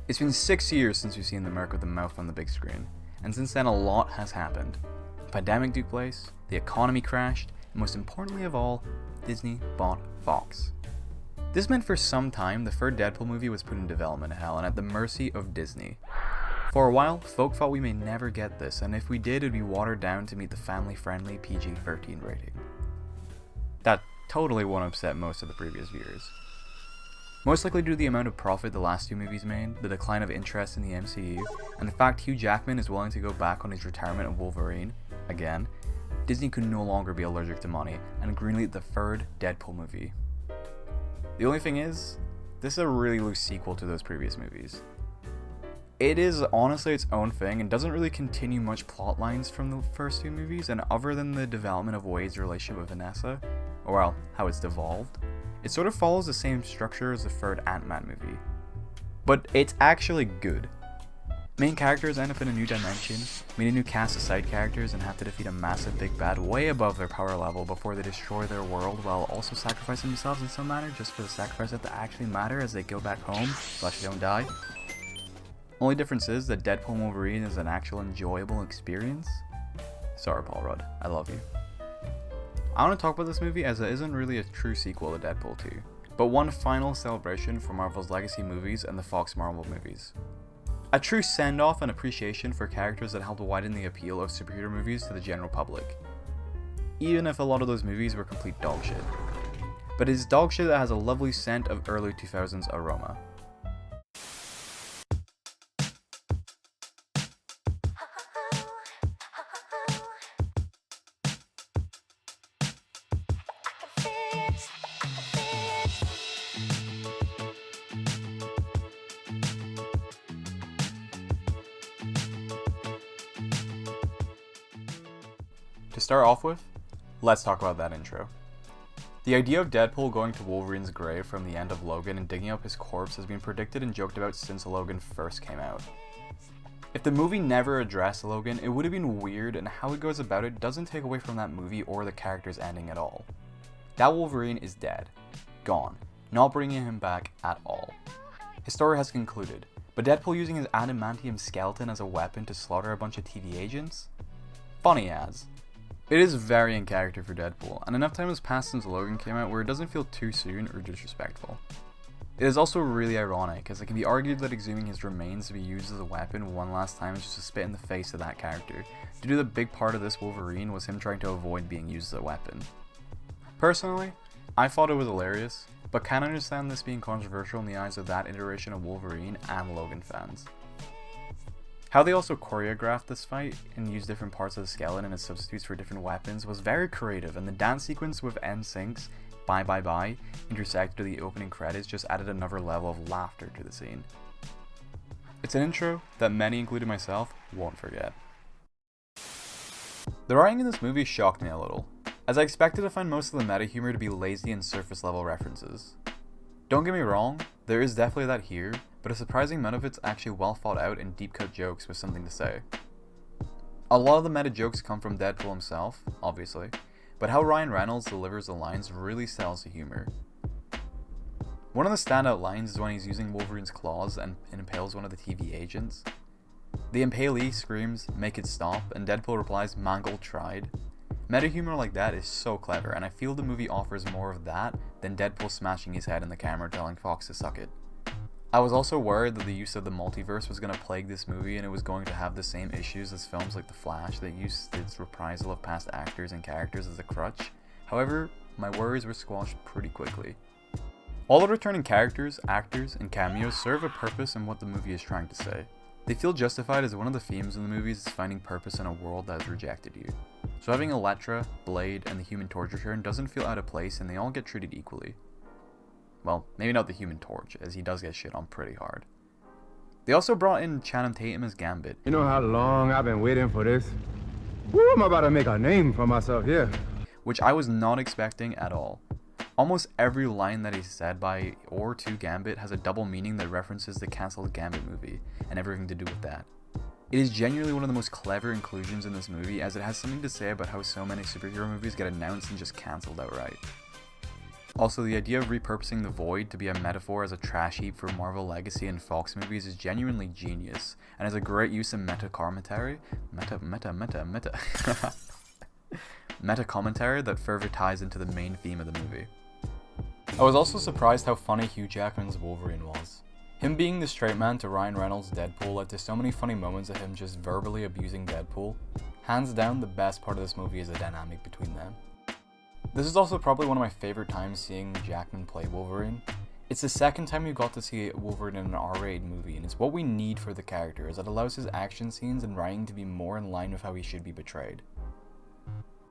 It's been 6 years since we've seen the Merc with the mouth on the big screen, and since then a lot has happened. The pandemic took place, the economy crashed, and most importantly of all, Disney bought Fox. This meant for some time the third Deadpool movie was put in development hell and at the mercy of Disney. For a while, folk thought we may never get this, and if we did, it would be watered down to meet the family-friendly PG-13 rating. That totally won't upset most of the previous viewers. Most likely due to the amount of profit the last two movies made, the decline of interest in the MCU, and the fact Hugh Jackman is willing to go back on his retirement of Wolverine, again, Disney could no longer be allergic to money, and greenlit the third Deadpool movie. The only thing is, this is a really loose sequel to those previous movies. It is honestly its own thing and doesn't really continue much plot lines from the first two movies, and other than the development of Wade's relationship with Vanessa, or well, how it's devolved, it sort of follows the same structure as the third Ant-Man movie. But it's actually good. Main characters end up in a new dimension, meet a new cast of side characters, and have to defeat a massive big bad way above their power level before they destroy their world while also sacrificing themselves in some manner just for the sacrifice that actually matter as they go back home, / don't die. Only difference is that Deadpool and Wolverine is an actual enjoyable experience. Sorry Paul Rudd, I love you. I want to talk about this movie as it isn't really a true sequel to Deadpool 2, but one final celebration for Marvel's legacy movies and the Fox Marvel movies. A true send-off and appreciation for characters that helped widen the appeal of superhero movies to the general public. Even if a lot of those movies were complete dog shit. But it's dog shit that has a lovely scent of early 2000s aroma. To start off with, let's talk about that intro. The idea of Deadpool going to Wolverine's grave from the end of Logan and digging up his corpse has been predicted and joked about since Logan first came out. If the movie never addressed Logan, it would have been weird, and how it goes about it doesn't take away from that movie or the character's ending at all. That Wolverine is dead. Gone. Not bringing him back at all. His story has concluded, but Deadpool using his adamantium skeleton as a weapon to slaughter a bunch of TV agents? Funny as. It is very in character for Deadpool, and enough time has passed since Logan came out where it doesn't feel too soon or disrespectful. It is also really ironic, as it can be argued that exhuming his remains to be used as a weapon one last time is just a spit in the face of that character, due to the big part of this Wolverine was him trying to avoid being used as a weapon. Personally, I thought it was hilarious, but can understand this being controversial in the eyes of that iteration of Wolverine and Logan fans. How they also choreographed this fight and used different parts of the skeleton as substitutes for different weapons was very creative, and the dance sequence with NSYNC's Bye Bye Bye intersected to the opening credits just added another level of laughter to the scene. It's an intro that many, including myself, won't forget. The writing in this movie shocked me a little, as I expected to find most of the meta humor to be lazy and surface level references. Don't get me wrong, there is definitely that here, but a surprising amount of it's actually well thought out and deep cut jokes with something to say. A lot of the meta jokes come from Deadpool himself, obviously, but how Ryan Reynolds delivers the lines really sells the humor. One of the standout lines is when he's using Wolverine's claws and impales one of the TV agents. The impalee screams, "Make it stop," and Deadpool replies, "Mangold tried." Meta humor like that is so clever, and I feel the movie offers more of that than Deadpool smashing his head in the camera telling Fox to suck it. I was also worried that the use of the multiverse was going to plague this movie and it was going to have the same issues as films like The Flash that used its reprisal of past actors and characters as a crutch. However, my worries were squashed pretty quickly. All the returning characters, actors, and cameos serve a purpose in what the movie is trying to say. They feel justified as one of the themes in the movies is finding purpose in a world that has rejected you. So having Elektra, Blade, and the Human Torch return doesn't feel out of place, and they all get treated equally. Well, maybe not the Human Torch, as he does get shit on pretty hard. They also brought in Channing Tatum as Gambit. You know how long I've been waiting for this? Woo, I'm about to make a name for myself here. Which I was not expecting at all. Almost every line that is said by or to Gambit has a double meaning that references the cancelled Gambit movie, and everything to do with that. It is genuinely one of the most clever inclusions in this movie, as it has something to say about how so many superhero movies get announced and just cancelled outright. Also, the idea of repurposing the Void to be a metaphor as a trash heap for Marvel Legacy and Fox movies is genuinely genius, and is a great use of meta commentary that further ties into the main theme of the movie. I was also surprised how funny Hugh Jackman's Wolverine was. Him being the straight man to Ryan Reynolds' Deadpool led to so many funny moments of him just verbally abusing Deadpool. Hands down, the best part of this movie is the dynamic between them. This is also probably one of my favorite times seeing Jackman play Wolverine. It's the second time you got to see Wolverine in an R-rated movie, and it's what we need for the character, as it allows his action scenes and writing to be more in line with how he should be portrayed.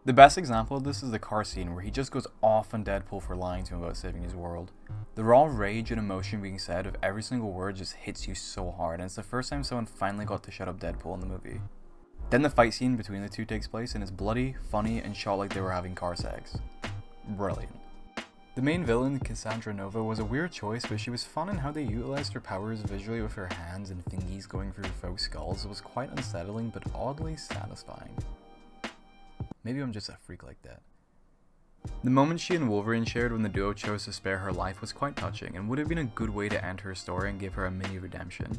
The best example of this is the car scene where he just goes off on Deadpool for lying to him about saving his world. The raw rage and emotion being said of every single word just hits you so hard, and it's the first time someone finally got to shut up Deadpool in the movie. Then the fight scene between the two takes place and it's bloody, funny, and shot like they were having car sex. Brilliant. The main villain, Cassandra Nova, was a weird choice, but she was fun in how they utilized her powers visually with her hands and thingies going through folks' skulls. It was quite unsettling, but oddly satisfying. Maybe I'm just a freak like that. The moment she and Wolverine shared when the duo chose to spare her life was quite touching, and would have been a good way to end her story and give her a mini redemption.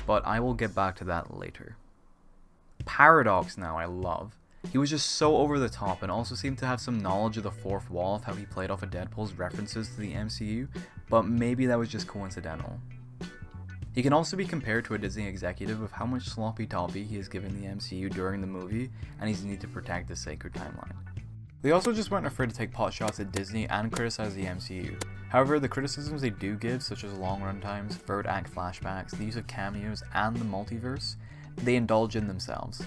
But I will get back to that later. Paradox now I love. He was just so over the top and also seemed to have some knowledge of the fourth wall of how he played off of Deadpool's references to the MCU, but maybe that was just coincidental. He can also be compared to a Disney executive with how much sloppy toppy he has given the MCU during the movie and his need to protect the sacred timeline. They also just weren't afraid to take pot shots at Disney and criticize the MCU. However, the criticisms they do give, such as long run times, third act flashbacks, the use of cameos, and the multiverse, they indulge in themselves.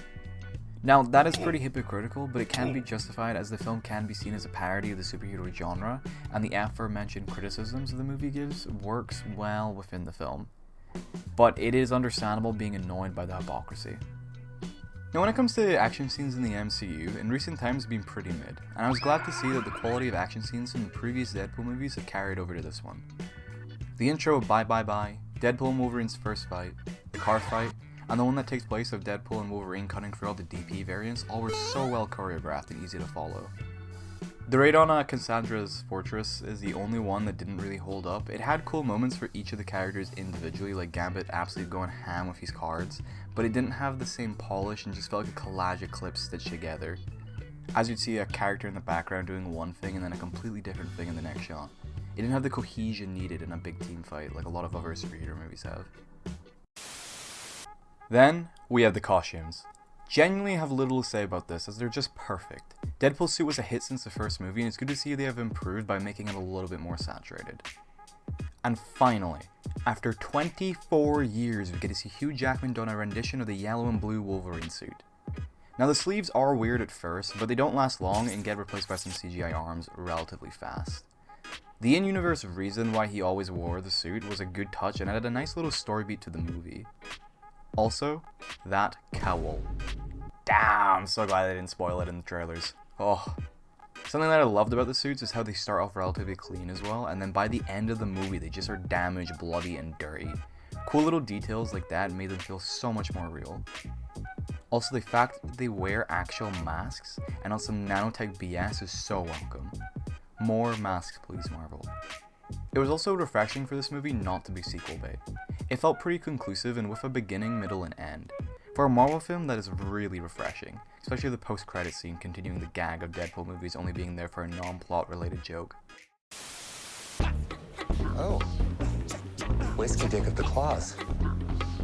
Now, that is pretty hypocritical, but it can be justified as the film can be seen as a parody of the superhero genre, and the aforementioned criticisms the movie gives works well within the film. But it is understandable being annoyed by the hypocrisy. Now, when it comes to action scenes in the MCU, in recent times have been pretty mid, and I was glad to see that the quality of action scenes from the previous Deadpool movies have carried over to this one. The intro of Bye Bye Bye, Deadpool and Wolverine's first fight, the car fight, and the one that takes place of Deadpool and Wolverine cutting through all the DP variants all were so well choreographed and easy to follow. The raid on Cassandra's fortress is the only one that didn't really hold up. It had cool moments for each of the characters individually, like Gambit absolutely going ham with his cards, but it didn't have the same polish and just felt like a collage of clips stitched together. As you'd see a character in the background doing one thing and then a completely different thing in the next shot. It didn't have the cohesion needed in a big team fight like a lot of other superhero movies have. Then, we have the costumes. Genuinely have little to say about this, as they're just perfect. Deadpool's suit was a hit since the first movie, and it's good to see they have improved by making it a little bit more saturated. And finally, after 24 years, we get to see Hugh Jackman done a rendition of the yellow and blue Wolverine suit. Now, the sleeves are weird at first, but they don't last long and get replaced by some CGI arms relatively fast. The in-universe reason why he always wore the suit was a good touch and added a nice little story beat to the movie. Also, that cowl. Damn, I'm so glad they didn't spoil it in the trailers. Oh. Something that I loved about the suits is how they start off relatively clean as well, and then by the end of the movie they just are damaged, bloody, and dirty. Cool little details like that made them feel so much more real. Also, the fact that they wear actual masks and not some nanotech BS is so welcome. More masks, please, Marvel. It was also refreshing for this movie not to be sequel bait. It felt pretty conclusive and with a beginning, middle, and end. For a Marvel film, that is really refreshing, especially the post-credit scene continuing the gag of Deadpool movies only being there for a non-plot related joke. Oh, whiskey dick of the claws.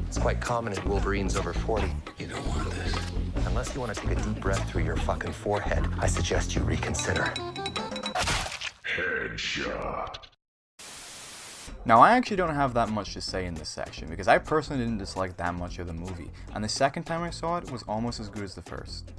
It's quite common in Wolverines over 40. You don't want this. Unless you want to take a deep breath through your fucking forehead, I suggest you reconsider. Headshot. Now, I actually don't have that much to say in this section, because I personally didn't dislike that much of the movie, and the second time I saw it was almost as good as the first.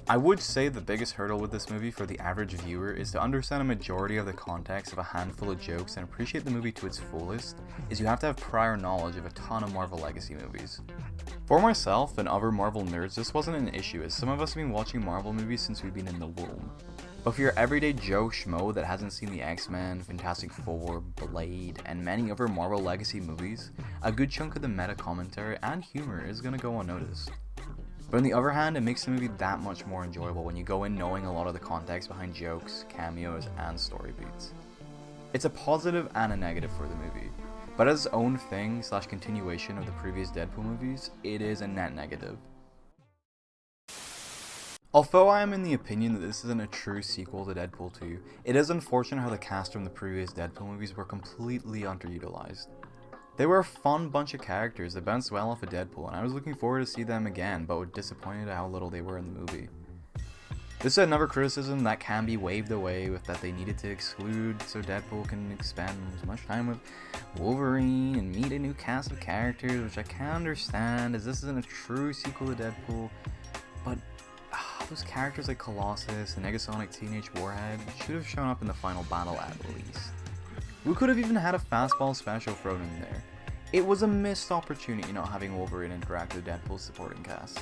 I would say the biggest hurdle with this movie for the average viewer is to understand a majority of the context of a handful of jokes and appreciate the movie to its fullest, is you have to have prior knowledge of a ton of Marvel Legacy movies. For myself and other Marvel nerds, this wasn't an issue, as some of us have been watching Marvel movies since we've been in the womb. But for your everyday Joe Schmo that hasn't seen the X-Men, Fantastic Four, Blade, and many other Marvel Legacy movies, a good chunk of the meta commentary and humor is gonna go unnoticed. But on the other hand, it makes the movie that much more enjoyable when you go in knowing a lot of the context behind jokes, cameos, and story beats. It's a positive and a negative for the movie, but as its own thing / continuation of the previous Deadpool movies, it is a net negative. Although I am in the opinion that this isn't a true sequel to Deadpool 2, it is unfortunate how the cast from the previous Deadpool movies were completely underutilized. They were a fun bunch of characters that bounced well off of Deadpool, and I was looking forward to see them again, but was disappointed at how little they were in the movie. This is another criticism that can be waved away with that they needed to exclude so Deadpool can spend as much time with Wolverine and meet a new cast of characters, which I can understand as this isn't a true sequel to Deadpool, but those characters like Colossus and Negasonic Teenage Warhead should have shown up in the final battle at least. We could have even had a fastball special thrown in there. It was a missed opportunity not having Wolverine interact with Deadpool's supporting cast.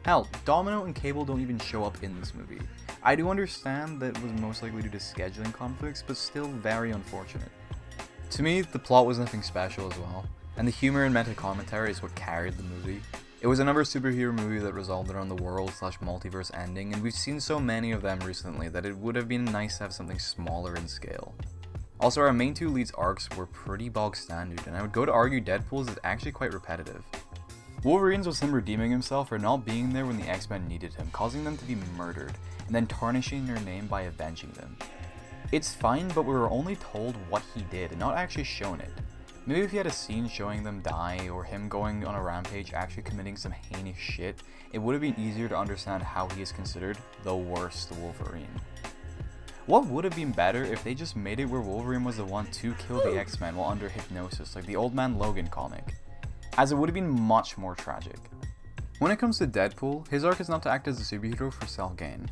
Hell, Domino and Cable don't even show up in this movie. I do understand that it was most likely due to scheduling conflicts, but still very unfortunate. To me, the plot was nothing special as well, and the humor and meta commentary is what carried the movie. It was another superhero movie that resolved around the world / multiverse ending, and we've seen so many of them recently that it would have been nice to have something smaller in scale. Also, our main two leads' arcs were pretty bog standard, and I would go to argue Deadpool's is actually quite repetitive. Wolverine's was him redeeming himself for not being there when the X-Men needed him, causing them to be murdered, and then tarnishing their name by avenging them. It's fine, but we were only told what he did and not actually shown it. Maybe if he had a scene showing them die, or him going on a rampage actually committing some heinous shit, it would have been easier to understand how he is considered the worst Wolverine. What would have been better if they just made it where Wolverine was the one to kill the X-Men while under hypnosis, like the Old Man Logan comic, as it would have been much more tragic. When it comes to Deadpool, his arc is not to act as a superhero for self-gain.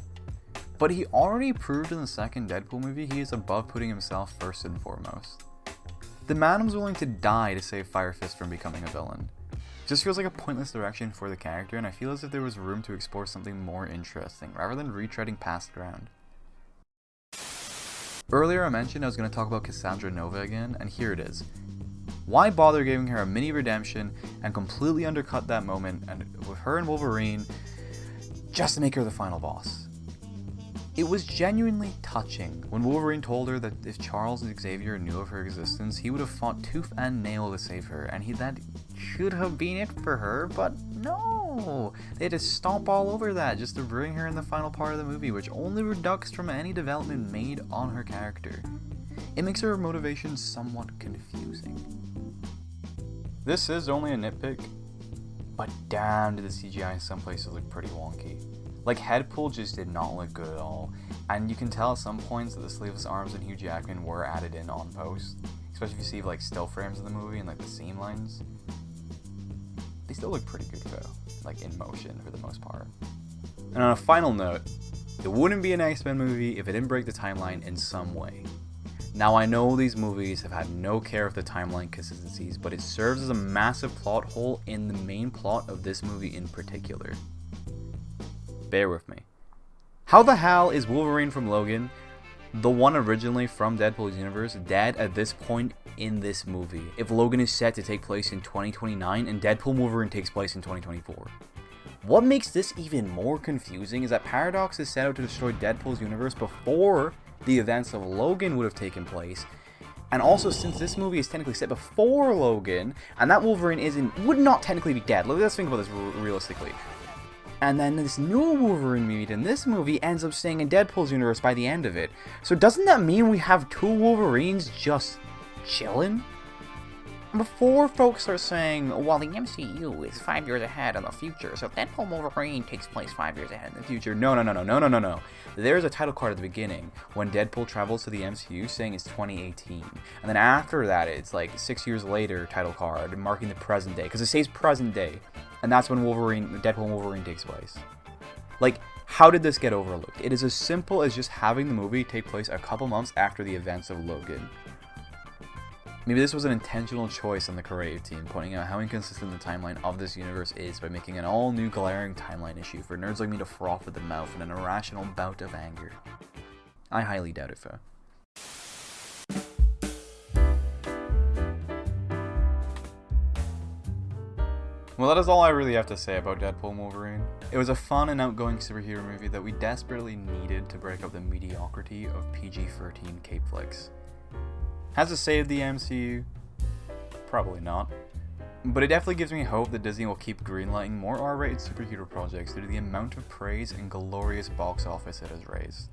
But he already proved in the second Deadpool movie he is above putting himself first and foremost. The man was willing to die to save Fire Fist from becoming a villain. Just feels like a pointless direction for the character, and I feel as if there was room to explore something more interesting, rather than retreading past ground. Earlier I mentioned I was going to talk about Cassandra Nova again, and here it is. Why bother giving her a mini redemption and completely undercut that moment and with her and Wolverine just to make her the final boss? It was genuinely touching when Wolverine told her that if Charles Xavier knew of her existence, he would have fought tooth and nail to save her, and that should have been it for her, but no! They had to stomp all over that just to bring her in the final part of the movie, which only reducts from any development made on her character. It makes her motivation somewhat confusing. This is only a nitpick, but damn did the CGI in some places look pretty wonky. Like, Headpool just did not look good at all, and you can tell at some points that the sleeveless arms and Hugh Jackman were added in on post, especially if you see like still frames of the movie and like the seam lines. They still look pretty good though, like in motion for the most part. And on a final note, it wouldn't be an X-Men movie if it didn't break the timeline in some way. Now I know these movies have had no care of the timeline consistencies, but it serves as a massive plot hole in the main plot of this movie in particular. Bear with me. How the hell is Wolverine from Logan, the one originally from Deadpool's universe, dead at this point in this movie if Logan is set to take place in 2029 and Deadpool Wolverine takes place in 2024? What makes this even more confusing is that Paradox is set out to destroy Deadpool's universe before the events of Logan would have taken place, and also since this movie is technically set before Logan, and that Wolverine would not technically be dead. Let's think about this realistically. And then this new Wolverine we meet in this movie ends up staying in Deadpool's universe by the end of it. So doesn't that mean we have two Wolverines just chilling? Before folks are saying, well, the MCU is 5 years ahead in the future, so Deadpool Wolverine takes place 5 years ahead in the future. No. There's a title card at the beginning when Deadpool travels to the MCU saying it's 2018. And then after that, it's like 6 years later title card marking the present day, because it says present day. And that's when Deadpool and Wolverine takes place. Like, how did this get overlooked? It is as simple as just having the movie take place a couple months after the events of Logan. Maybe this was an intentional choice on the creative team, pointing out how inconsistent the timeline of this universe is by making an all-new glaring timeline issue for nerds like me to froth at the mouth in an irrational bout of anger. I highly doubt it, though. Well, that is all I really have to say about Deadpool and Wolverine. It was a fun and outgoing superhero movie that we desperately needed to break up the mediocrity of PG-13 cape flicks. Has it saved the MCU? Probably not. But it definitely gives me hope that Disney will keep greenlighting more R-rated superhero projects due to the amount of praise and glorious box office it has raised.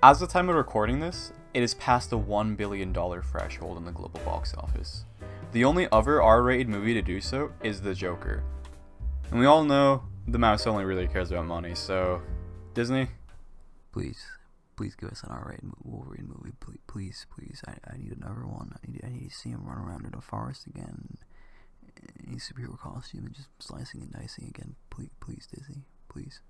As of the time of recording this, it is past the $1 billion threshold in the global box office. The only other R-rated movie to do so is The Joker. And we all know the mouse only really cares about money, so Disney, please give us an R-rated Wolverine movie, please. I need another one. I need to see him run around in the forest again, in a superhero costume and just slicing and dicing again. Please, Disney, please.